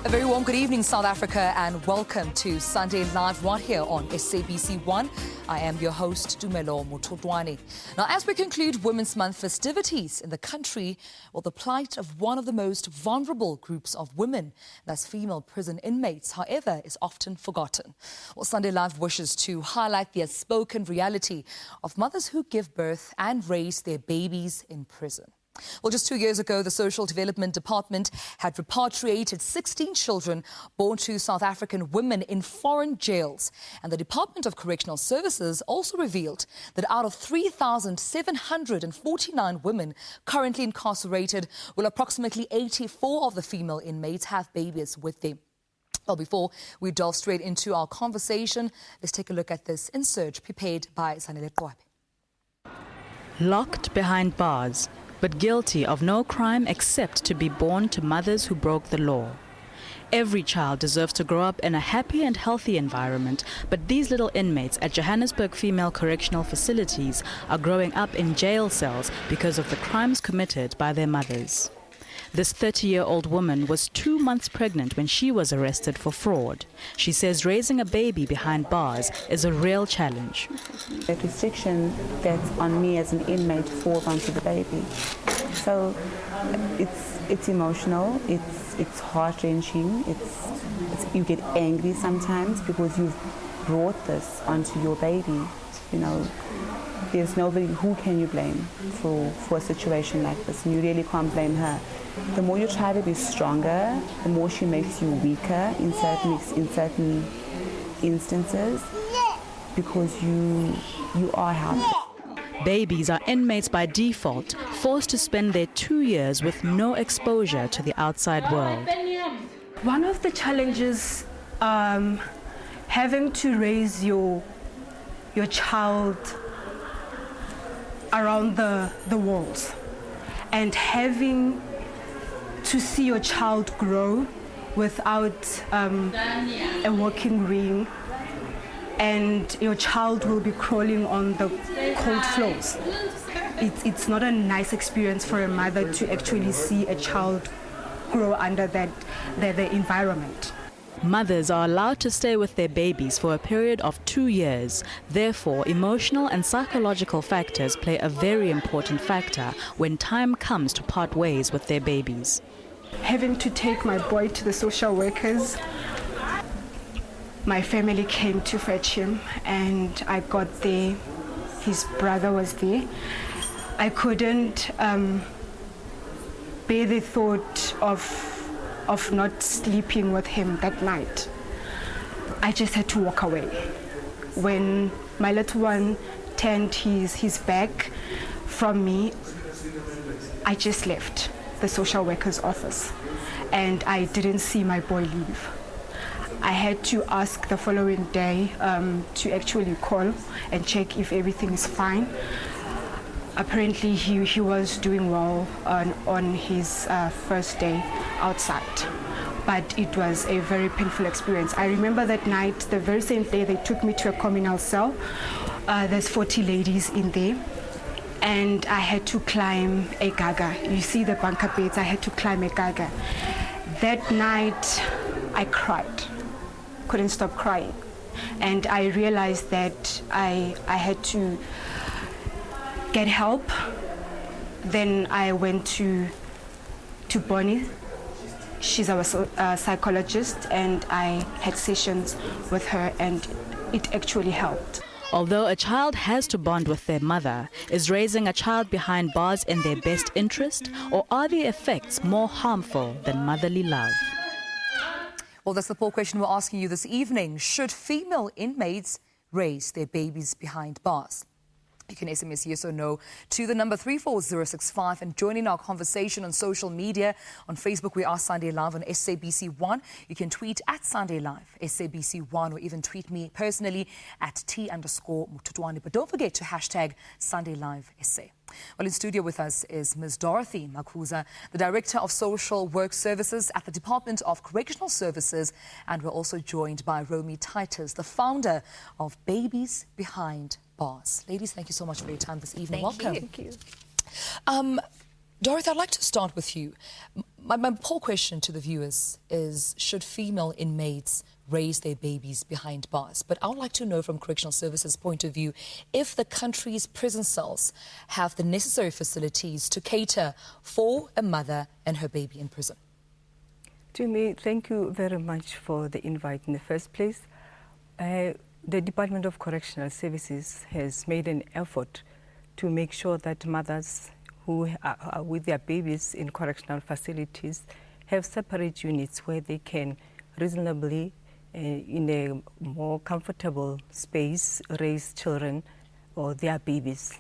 A very warm good evening, South Africa, and welcome to Sunday Live right here on SABC 1. I am your host, Tumelo Mutotwane. Now, as we conclude Women's Month festivities in the country, well, the plight of one of the most vulnerable groups of women, that's female prison inmates, however, is often forgotten. Well, Sunday Live wishes to highlight the unspoken reality of mothers who give birth and raise their babies in prison. Well, just 2 years ago, the Social Development Department had repatriated 16 children born to South African women in foreign jails. And the Department of Correctional Services also revealed that out of 3,749 women currently incarcerated, well, approximately 84 of the female inmates have babies with them. Well, before we delve straight into our conversation, let's take a look at this insert prepared by Zanele Kwabe. Locked behind bars, but guilty of no crime except to be born to mothers who broke the law. Every child deserves to grow up in a happy and healthy environment, but these little inmates at Johannesburg female correctional facilities are growing up in jail cells because of the crimes committed by their mothers. This 30-year-old woman was 2 months pregnant when she was arrested for fraud. She says raising a baby behind bars is a real challenge. The restriction that's on me as an inmate falls onto the baby. So it's emotional, it's heart-wrenching, you get angry sometimes because you've brought this onto your baby. You know, there's nobody who can you blame for a situation like this, and you really can't blame her. The more you try to be stronger, the more she makes you weaker in certain instances, because you are helpless. Babies are inmates by default, forced to spend their 2 years with no exposure to the outside world. One of the challenges, having to raise your child around the walls, and having to see your child grow without a walking ring, and your child will be crawling on the cold floors. It's not a nice experience for a mother to actually see a child grow under the environment. Mothers are allowed to stay with their babies for a period of 2 years. Therefore, emotional and psychological factors play a very important factor when time comes to part ways with their babies. Having to take my boy to the social workers, my family came to fetch him, and I got there. His brother was there. I couldn't bear the thought of not sleeping with him that night. I just had to walk away. When my little one turned his back from me, I just left the social worker's office, and I didn't see my boy leave. I had to ask the following day to actually call and check if everything is fine. Apparently he was doing well on his first day outside, but it was a very painful experience. I remember that night, the very same day, they took me to a communal cell. There's 40 ladies in there, and I had to climb a gaga. You see the bunker beds, I had to climb a gaga. That night I cried, couldn't stop crying, and I realized that I had to get help. Then I went to Bonnie. She's our psychologist, and I had sessions with her, and it actually helped. Although a child has to bond with their mother, is raising a child behind bars in their best interest, or are the effects more harmful than motherly love? Well, that's the poll question we're asking you this evening. Should female inmates raise their babies behind bars? You can SMS yes or no to the number 34065 and join in our conversation on social media. On Facebook, we are Sunday Live on SABC1. You can tweet at Sunday Live, SABC1, or even tweet me personally at @T_Mutotwane. But don't forget to hashtag Sunday Live SA. Well, in studio with us is Ms. Dorothy Makuza, the Director of Social Work Services at the Department of Correctional Services. And we're also joined by Romy Titus, the founder of Babies Behind Bars. Ladies, thank you so much for your time this evening. Welcome. Thank you. Dorothy, I'd like to start with you. My poll question to the viewers is, should female inmates raise their babies behind bars? But I would like to know from Correctional Services' point of view if the country's prison cells have the necessary facilities to cater for a mother and her baby in prison. Jimmy, thank you very much for the invite in the first place. The Department of Correctional Services has made an effort to make sure that mothers who are with their babies in correctional facilities have separate units where they can reasonably, in a more comfortable space, raise children or their babies.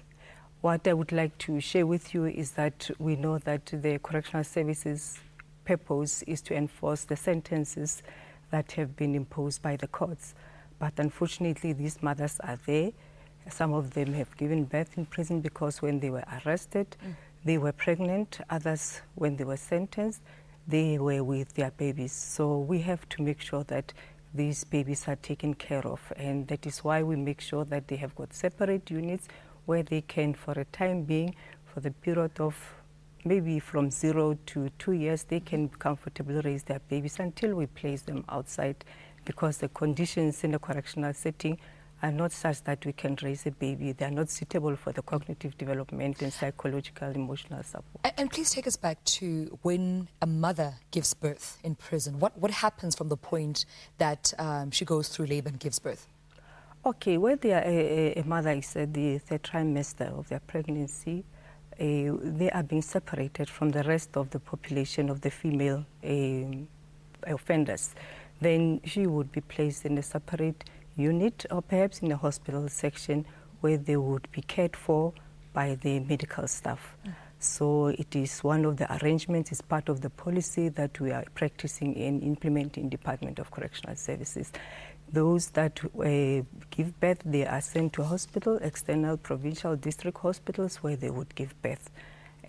What I would like to share with you is that we know that the Correctional Services purpose is to enforce the sentences that have been imposed by the courts. But unfortunately, these mothers are there. Some of them have given birth in prison because when they were arrested, they were pregnant. Others, when they were sentenced, they were with their babies. So we have to make sure that these babies are taken care of. And that is why we make sure that they have got separate units where they can, for a time being, for the period of maybe from 0 to 2 years, they can comfortably raise their babies until we place them outside, because the conditions in a correctional setting are not such that we can raise a baby. They are not suitable for the cognitive development and psychological, emotional support. And please take us back to when a mother gives birth in prison. What happens from the point that she goes through labor and gives birth? Okay, when they are a mother is at the third trimester of their pregnancy, they are being separated from the rest of the population of the female offenders. Then she would be placed in a separate unit or perhaps in a hospital section where they would be cared for by the medical staff. So it is one of the arrangements, it's part of the policy that we are practicing and implementing in Department of Correctional Services. Those that give birth, they are sent to hospital, external provincial district hospitals where they would give birth.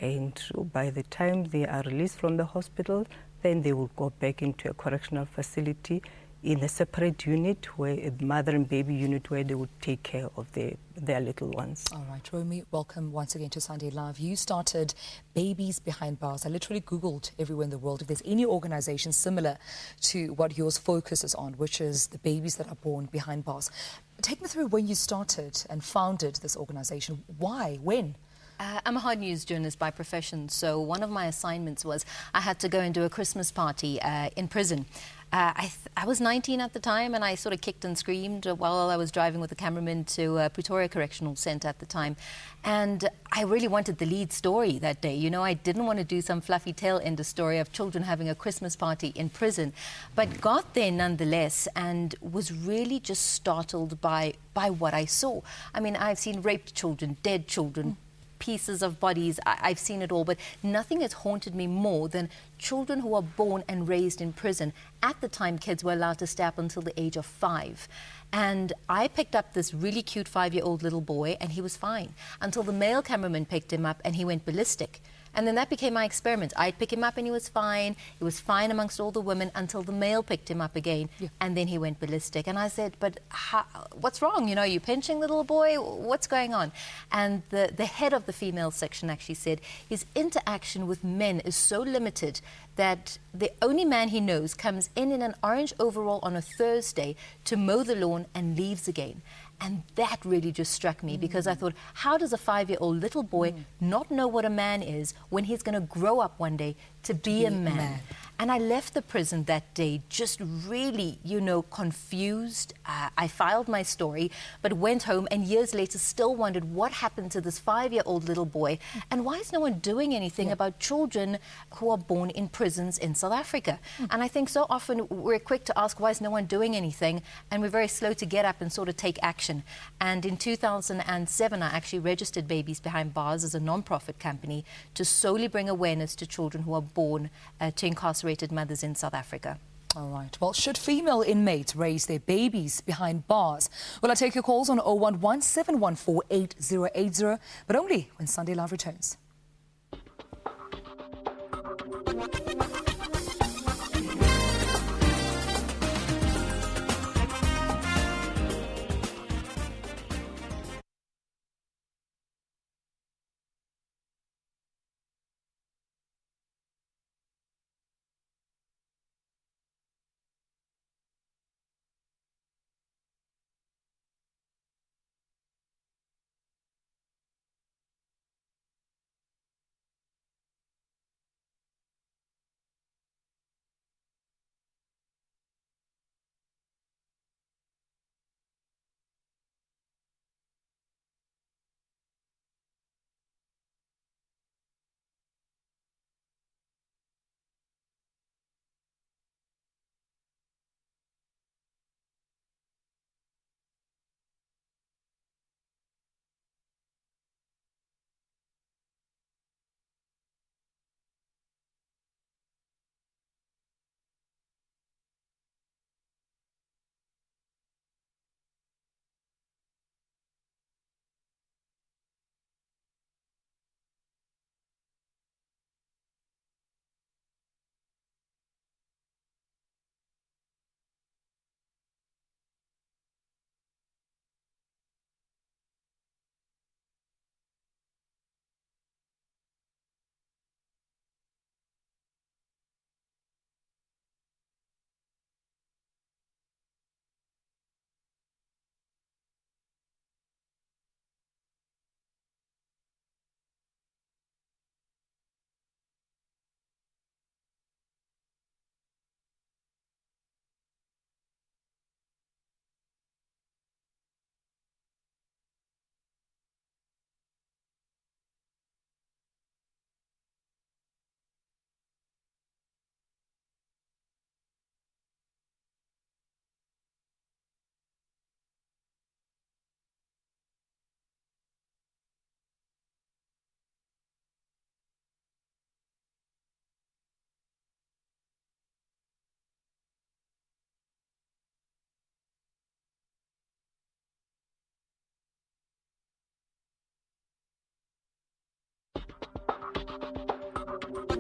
And by the time they are released from the hospital, then they will go back into a correctional facility in a separate unit, where a mother and baby unit, where they would take care of their little ones. All right, Romy, welcome once again to Sunday Live. You started Babies Behind Bars. I literally Googled everywhere in the world if there's any organization similar to what yours focuses on, which is the babies that are born behind bars. Take me through when you started and founded this organization. Why? When? I'm a hard news journalist by profession, so one of my assignments was I had to go and do a Christmas party in prison. I was 19 at the time, and I sort of kicked and screamed while I was driving with the cameraman to Pretoria Correctional Centre at the time. And I really wanted the lead story that day. You know, I didn't want to do some fluffy tail-ender story of children having a Christmas party in prison, but got there nonetheless and was really just startled by what I saw. I mean, I've seen raped children, dead children, pieces of bodies. I've seen it all, but nothing has haunted me more than children who are born and raised in prison. At the time, kids were allowed to stay up until the age of 5. And I picked up this really cute 5-year-old little boy, and he was fine until the male cameraman picked him up and he went ballistic. And then that became my experiment. I'd pick him up and he was fine. He was fine amongst all the women until the male picked him up again. Yeah. And then he went ballistic. And I said, but what's wrong? You know, you pinching the little boy? What's going on? And the head of the female section actually said his interaction with men is so limited that the only man he knows comes in an orange overall on a Thursday to mow the lawn and leaves again. And that really just struck me, because I thought, how does a 5-year-old little boy not know what a man is when he's going to grow up one day to be a man? And I left the prison that day just really, you know, confused. I filed my story, but went home and years later still wondered what happened to this 5-year-old little boy, and why is no one doing anything about children who are born in prisons in South Africa? And I think so often we're quick to ask, why is no one doing anything? And we're very slow to get up and sort of take action. And in 2007, I actually registered Babies Behind Bars as a non-profit company to solely bring awareness to children who are born to incarcerated mothers in South Africa. All right. Well, should female inmates raise their babies behind bars? Well, I take your calls on 011 714 8080, but only when Sunday Live returns.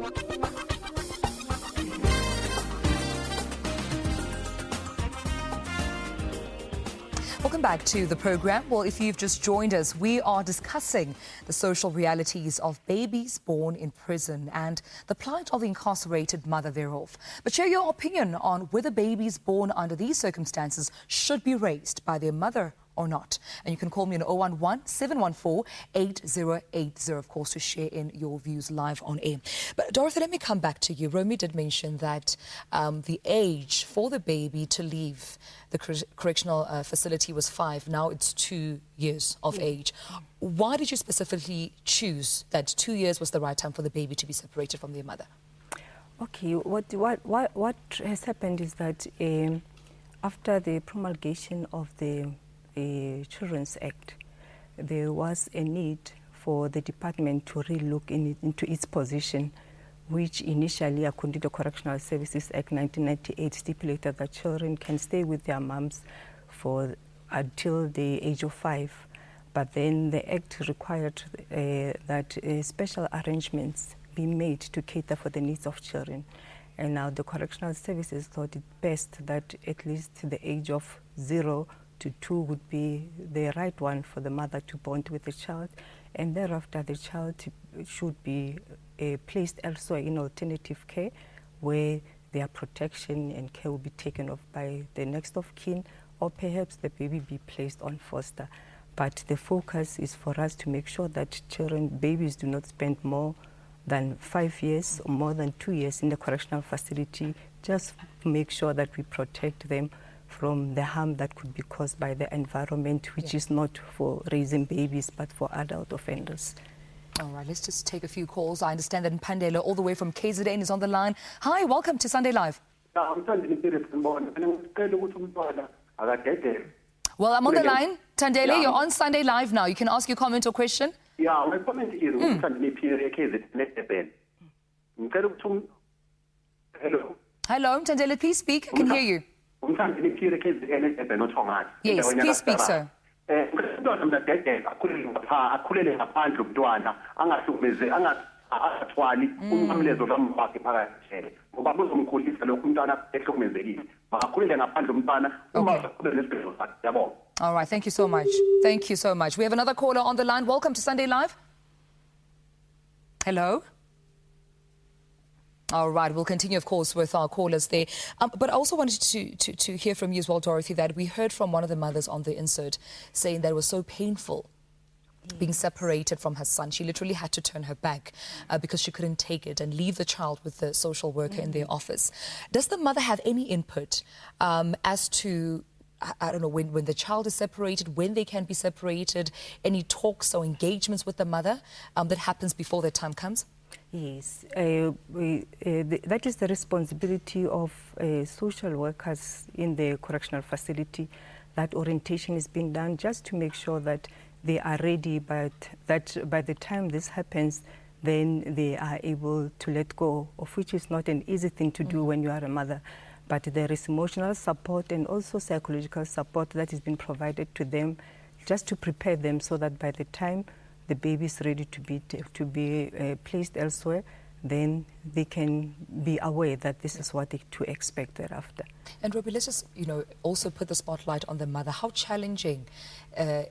Welcome back to the program. Well, if you've just joined us, we are discussing the social realities of babies born in prison and the plight of the incarcerated mother thereof. But share your opinion on whether babies born under these circumstances should be raised by their mother or not. And you can call me on 011-714-8080, of course, to share in your views live on air. But Dorothy, let me come back to you. Romy did mention that the age for the baby to leave the correctional facility was 5. Now it's 2 years of age. Why did you specifically choose that 2 years was the right time for the baby to be separated from their mother? Okay, what has happened is that after the promulgation of the Children's Act, there was a need for the department to re-look into its position, which initially, according to the Correctional Services Act 1998, stipulated that children can stay with their moms until the age of 5. But then the Act required that special arrangements be made to cater for the needs of children. And now the Correctional Services thought it best that at least the age of 0 to 2 would be the right one for the mother to bond with the child, and thereafter the child should be placed elsewhere in alternative care, where their protection and care will be taken off by the next of kin, or perhaps the baby be placed on foster. But the focus is for us to make sure that babies do not spend more than 5 years or more than 2 years in the correctional facility, just to make sure that we protect them from the harm that could be caused by the environment, which is not for raising babies, but for adult offenders. All right, let's just take a few calls. I understand that Mpandela, all the way from KZN, is on the line. Hi, welcome to Sunday Live. Well, I'm on the line. Tandele, you're on Sunday Live now. You can ask your comment or question. Yeah, my comment is, hello. Hello, Tandele, please speak. I can hear you. Yes, please speak, sir. All right, thank you so much. Thank you so much. We have another caller on the line. Welcome to Sunday Live. Hello. All right, we'll continue, of course, with our callers there. But I also wanted to hear from you as well, Dorothy, that we heard from one of the mothers on the insert saying that it was so painful being separated from her son. She literally had to turn her back because she couldn't take it and leave the child with the social worker in their office. Does the mother have any input as to, I don't know, when the child is separated, when they can be separated, any talks or engagements with the mother that happens before the time comes? Yes, that is the responsibility of social workers in the correctional facility. That orientation is being done just to make sure that they are ready, but that by the time this happens, then they are able to let go, of which is not an easy thing to do when you are a mother. But there is emotional support and also psychological support that is being provided to them just to prepare them so that by the time the baby is ready to be placed elsewhere, then they can be aware that this is what to expect thereafter. And Robbie, let's just, also put the spotlight on the mother. How challenging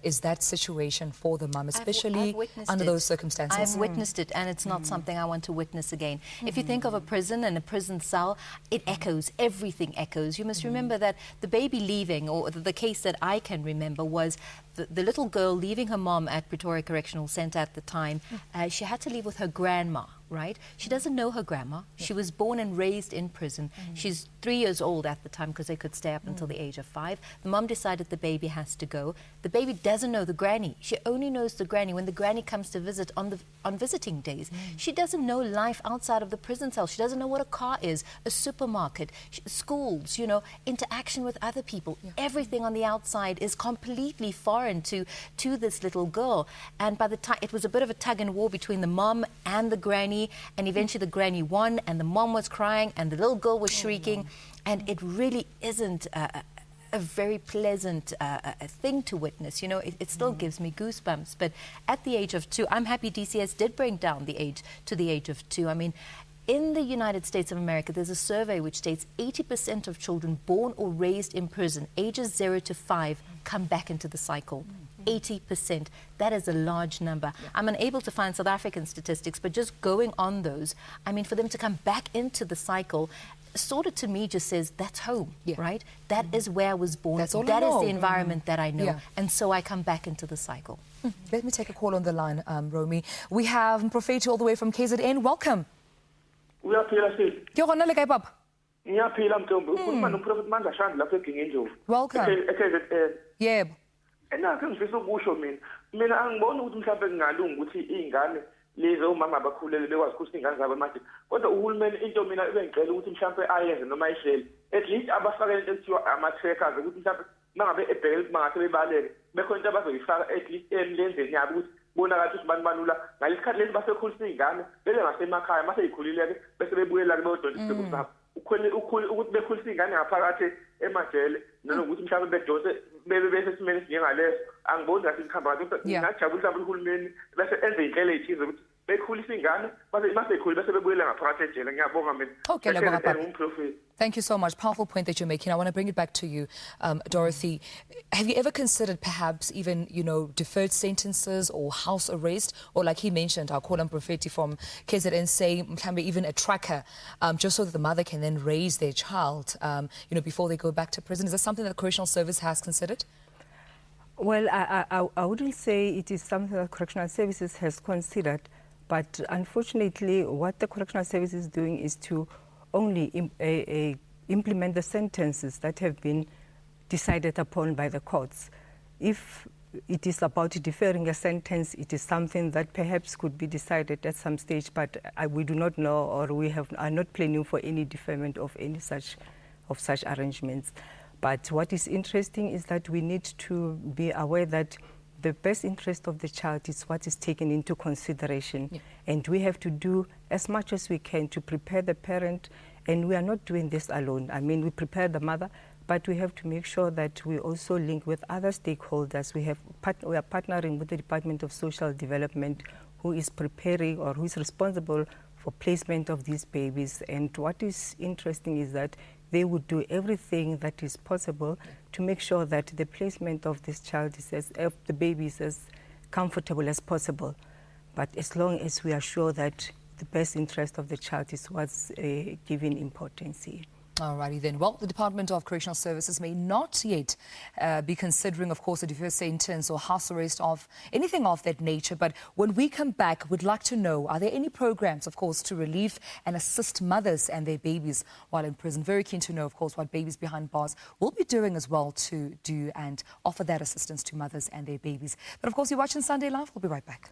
is that situation for the mum, especially under those circumstances? I've witnessed it, and it's not something I want to witness again. If you think of a prison and a prison cell, it echoes, everything echoes. You must remember that the baby leaving, or the case that I can remember was the little girl leaving her mom at Pretoria Correctional Centre at the time. She had to leave with her grandma, right? She doesn't know her grandma. She was born and raised in prison. She's 3 years old at the time because they could stay up until the age of 5. The mom decided the baby has to go. The baby doesn't know the granny. She only knows the granny when the granny comes to visit on visiting days. She doesn't know life outside of the prison cell. She doesn't know what a car is, a supermarket, schools, interaction with other people. Everything on the outside is completely foreign to this little girl. And by the time, it was a bit of a tug and war between the mom and the granny, and eventually the granny won, and the mom was crying, and the little girl was shrieking, and it really isn't a very pleasant thing to witness. It still gives me goosebumps. But at the age of 2, I'm happy DCS did bring down the age to the age of 2. I mean, In the United States of America, there's a survey which states 80% of children born or raised in prison, ages 0 to 5, come back into the cycle. 80%. That is a large number. Yeah. I'm unable to find South African statistics, but just going on those, I mean, for them to come back into the cycle, sort of to me just says, that's home, right? That is where I was born. That's all that I know. is the environment that I know. Yeah. And so I come back into the cycle. Let me take a call on the line, Romy. We have Mprofeti all the way from KZN. Welcome. Uyaphila sisi. Ke gona le kae papa? Ngiyaphila Mthombo. Ukhuluma noProfit Mandashanda lapha eGingindlovu. Welcome. KZN. Yebo. Enakho ngifisa ukusho mina angiboni ukuthi mhlawumbe kungalunga ukuthi izingane lezi omama abakhulele bekwazi ukuthi ingane zabo manje kodwa uhulumeni into mina ebengicela ukuthi mhlawumbe ayenze noma ihlele at least abafake into ekuthiwa ama-trackers ukuthi mhlawumbe mangabe ebhekele ukuthi mangase bebaleke bekhona into abazoyifaka at least emlenzeni yabo ukuthi bonakala ukuthi bantu ngesikhathi lesi basekhulisa iy'ngane bebe ngasemakhaya mase yikhulile-ke bese bebuyela-ke beyodonsa isibhuku sabo ukuthi bekhulisa iy'ngane ngaphakathi emajele nanokuthi mhlawumbe bedonse bebe besesimeni esinjengaleso angiboni kahle ukuhamba kahle kodwa ngingajabulisa uhulumeni bese enze iy'nhlelo ey'thize ukuthi bekhulisa iy'ngane maseyikhulile bese bebuyele ngaphakathi ejele. Ngiyabonga mina. Thank you so much. Powerful point that you're making. I want to bring it back to you, Dorothy. Have you ever considered perhaps even, deferred sentences or house arrest? Or like he mentioned, I'll call him Mprofeti from KZN, say, even a tracker, just so that the mother can then raise their child, before they go back to prison? Is that something that the Correctional Service has considered? Well, I wouldn't say it is something that Correctional Services has considered, but unfortunately, what the Correctional Service is doing is to only implement the sentences that have been decided upon by the courts. If it is about deferring a sentence, it is something that perhaps could be decided at some stage, but we do not know, or are not planning for any deferment of any such arrangements. But what is interesting is that we need to be aware that the best interest of the child is what is taken into consideration. Yeah. And we have to do as much as we can to prepare the parent, and we are not doing this alone. I mean, we prepare the mother, but we have to make sure that we also link with other stakeholders. We are partnering with the Department of Social Development, who is preparing or who is responsible for placement of these babies. And what is interesting is that they would do everything that is possible to make sure that the placement of this child the baby is as comfortable as possible. But as long as we are sure that the best interest of the child is what's given importance here. Alrighty then. Well, the Department of Correctional Services may not yet be considering, of course, a deferred sentence or house arrest of anything of that nature. But when we come back, we'd like to know, are there any programs, of course, to relieve and assist mothers and their babies while in prison? Very keen to know, of course, what Babies Behind Bars will be doing as well to do and offer that assistance to mothers and their babies. But, of course, you're watching Sunday Live. We'll be right back.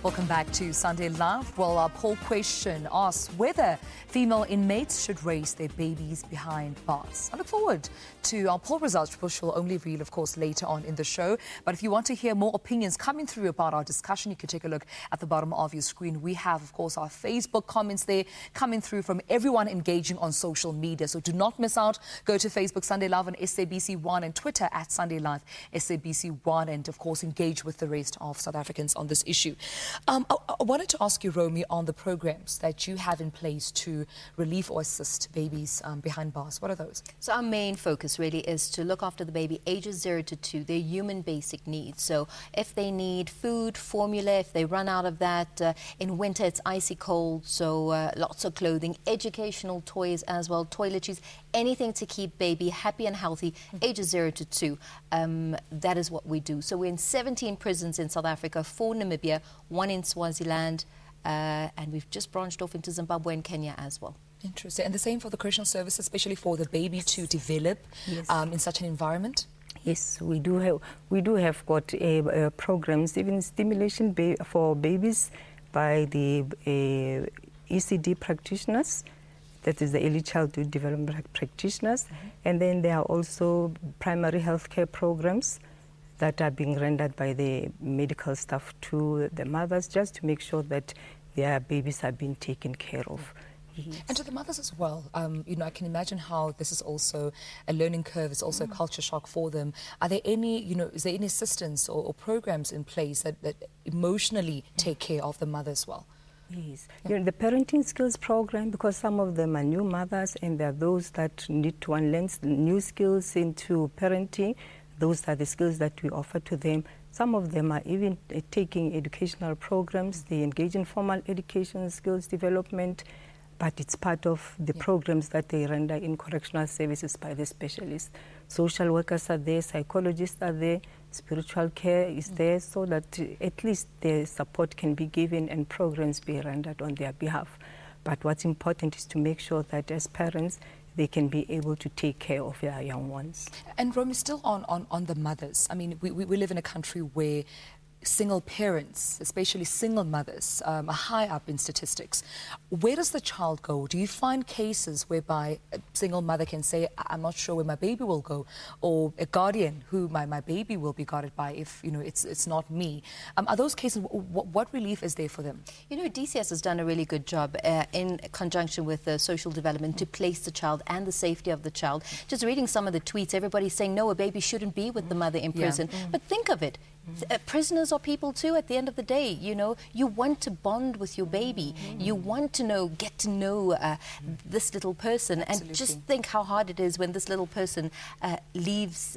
Welcome back to Sunday Live. Well, our poll question asks whether female inmates should raise their babies behind bars. I look forward to our poll results, which will only reveal, of course, later on in the show. But if you want to hear more opinions coming through about our discussion, you can take a look at the bottom of your screen. We have, of course, our Facebook comments there coming through from everyone engaging on social media. So do not miss out. Go to Facebook Sunday Live on SABC1 and Twitter at Sunday Live SABC1, and, of course, engage with the rest of South Africans on this issue. I wanted to ask you, Romy, on the programs that you have in place to relieve or assist babies behind bars. What are those? So our main focus really is to look after the baby ages 0 to 2, their human basic needs. So if they need food, formula, if they run out of that, in winter it's icy cold, so lots of clothing, educational toys as well, toiletries, anything to keep baby happy and healthy, ages 0 to 2. That is what we do. So we're in 17 prisons in South Africa, 4 Namibia, 1 in Swaziland, and we've just branched off into Zimbabwe and Kenya as well. Interesting. And the same for the correctional service, especially for the baby to develop in such an environment? Yes, we do have got programs, even stimulation for babies by the ECD practitioners. That is the early childhood development practitioners. And then there are also primary healthcare programs that are being rendered by the medical staff to the mothers, just to make sure that their babies are being taken care of. Yes. And to the mothers as well, you know, I can imagine how this is also a learning curve, it's also a culture shock for them. Are there any, you know, is there any assistance or programs in place that emotionally take care of the mother as well? Yes, you know, the parenting skills program, because some of them are new mothers and there are those that need to unlearn new skills into parenting. Those are the skills that we offer to them. Some of them are even taking educational programs. They engage in formal education skills development, but it's part of the programs that they render in correctional services by the specialists. Social workers are there, psychologists are there, spiritual care is there, so that at least the support can be given and programs be rendered on their behalf. But what's important is to make sure that as parents, they can be able to take care of their young ones. And Romy, still on the mothers, I mean, we live in a country where single parents, especially single mothers, are high up in statistics. Where does the child go? Do you find cases whereby a single mother can say, I'm not sure where my baby will go, or a guardian who my baby will be guarded by if, you know, it's not me? Are those cases, what relief is there for them? You know, DCS has done a really good job in conjunction with social development to place the child and the safety of the child. Just reading some of the tweets, everybody's saying, no, a baby shouldn't be with the mother in prison. But think of it. Prisoners are people too at the end of the day, you know. You want to bond with your baby. You want to get to know this little person. Absolutely. And just think how hard it is when this little person leaves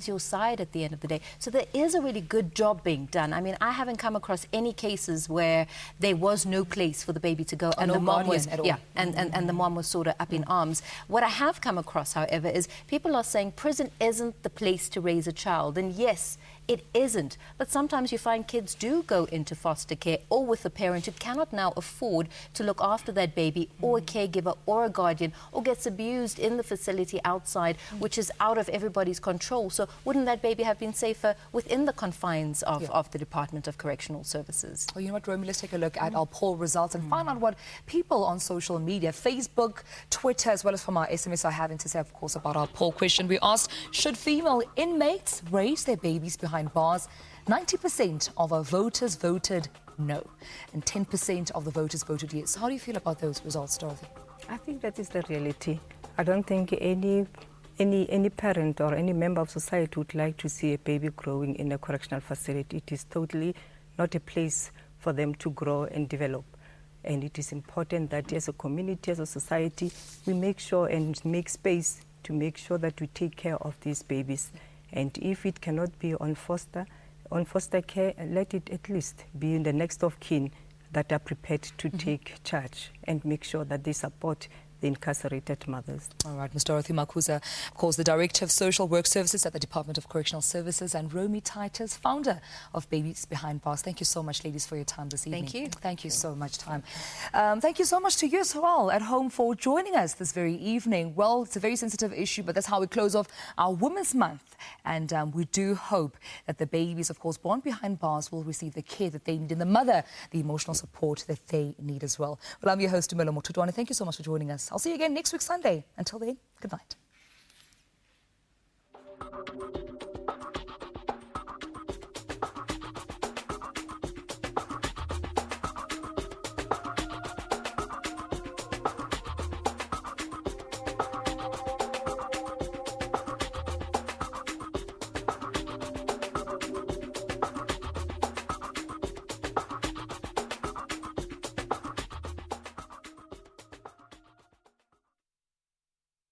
your side at the end of the day. So there is a really good job being done. I mean, I haven't come across any cases where there was no place for the baby to go and no the mom was at all. and the mom was sort of up in arms. What I have come across, however, is people are saying prison isn't the place to raise a child. And yes, it isn't. But sometimes you find kids do go into foster care or with a parent who cannot now afford to look after that baby, or a caregiver or a guardian, or gets abused in the facility outside, which is out of everybody's control. So wouldn't that baby have been safer within the confines of the Department of Correctional Services? Well, you know what, Romy, let's take a look at our poll results and find out what people on social media, Facebook, Twitter, as well as from our SMS, are having to say, of course, about our poll question. We asked, should female inmates raise their babies behind bars? 90% of our voters voted no, and 10% of the voters voted yes. How do you feel about those results, Dorothy? I think that is the reality. I don't think any parent or any member of society would like to see a baby growing in a correctional facility. It is totally not a place for them to grow and develop. And it is important that as a community, as a society, we make sure and make space to make sure that we take care of these babies. And if it cannot be on foster care, let it at least be in the next of kin that are prepared to take charge and make sure that they support the incarcerated mothers. All right, Ms. Dorothy Makuza, of course, the Director of Social Work Services at the Department of Correctional Services, and Romy Titus, founder of Babies Behind Bars. Thank you so much, ladies, for your time this evening. Thank you. Thank you so much, time. Thank you so much to you as well at home for joining us this very evening. Well, it's a very sensitive issue, but that's how we close off our Women's Month. And we do hope that the babies, of course, born behind bars will receive the care that they need, and the mother, the emotional support that they need as well. Well, I'm your host, Dumelo Motutwane. Thank you so much for joining us. I'll see you again next week, Sunday. Until then, good night.